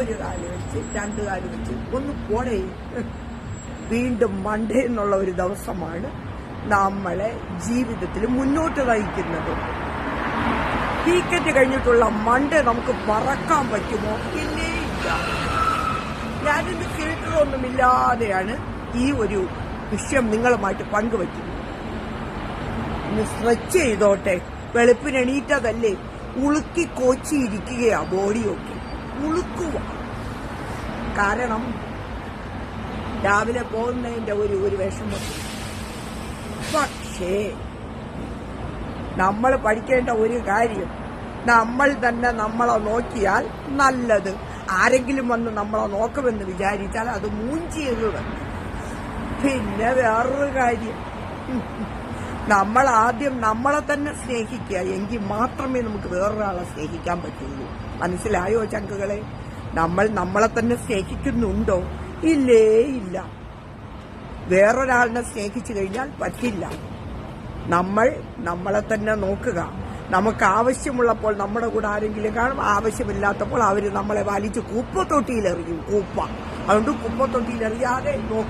ഒരു കാല് വെച്ച് 2 കാല് വെച്ച് ഒന്ന് പോടേ. വീണ്ടും മൺഡേ എന്നുള്ള ഒരു ദിവസമാണ് നമ്മളെ ജീവിതത്തിൽ മുന്നോട്ട് നയിക്കുന്നത്. വീക്കെൻഡ് കഴിഞ്ഞിട്ടുള്ള മൺഡേ നമുക്ക് പറക്കാൻ പറ്റുമോ? ഇല്ലേ ഇല്ല. ഞാനിന്ന് ഫിൽറ്ററൊന്നുമില്ലാതെയാണ് ഈ ഒരു വിഷയം നിങ്ങളുമായിട്ട് പങ്കുവയ്ക്കുന്നത്. ഇന്ന് സ്ട്രെച്ച് ചെയ്തോട്ടെ. വെളുപ്പിന് എണീറ്റതല്ലേ, ഉളുക്കി കോച്ചിയിരിക്കുകയാ ബോഡിയൊക്കെ. ഉളുക്കുക. കാരണം രാവിലെ പോകുന്നതിന്റെ ഒരു വിഷമം. പക്ഷേ നമ്മൾ പഠിക്കേണ്ട ഒരു കാര്യം, നമ്മൾ തന്നെ നമ്മളെ നോക്കിയാൽ നല്ലത്. ആരെങ്കിലും വന്ന് നമ്മളെ നോക്കുമെന്ന് വിചാരിച്ചാൽ അത് മൂഞ്ചിയത്. പിന്നെ വേറൊരു കാര്യം, നമ്മൾ ആദ്യം നമ്മളെ തന്നെ സ്നേഹിക്കുക. എങ്കിൽ മാത്രമേ നമുക്ക് വേറൊരാളെ സ്നേഹിക്കാൻ പറ്റുള്ളൂ. മനസ്സിലായോ ചങ്കുകളെ? നമ്മൾ നമ്മളെ തന്നെ സ്നേഹിക്കുന്നുണ്ടോ? ഇല്ലേ ഇല്ല. വേറൊരാളിനെ സ്നേഹിച്ചു കഴിഞ്ഞാൽ പറ്റില്ല. നമ്മൾ നമ്മളെ തന്നെ നോക്കുക. നമുക്ക് ആവശ്യമുള്ളപ്പോൾ നമ്മുടെ കൂടെ ആരെങ്കിലും കാണും, ആവശ്യമില്ലാത്തപ്പോൾ അവർ നമ്മളെ വലിച്ച് കുപ്പത്തൊട്ടിയിലെറിയും. അതുകൊണ്ട് കുപ്പത്തൊട്ടിയിലെറിയാതെ നോക്കുക.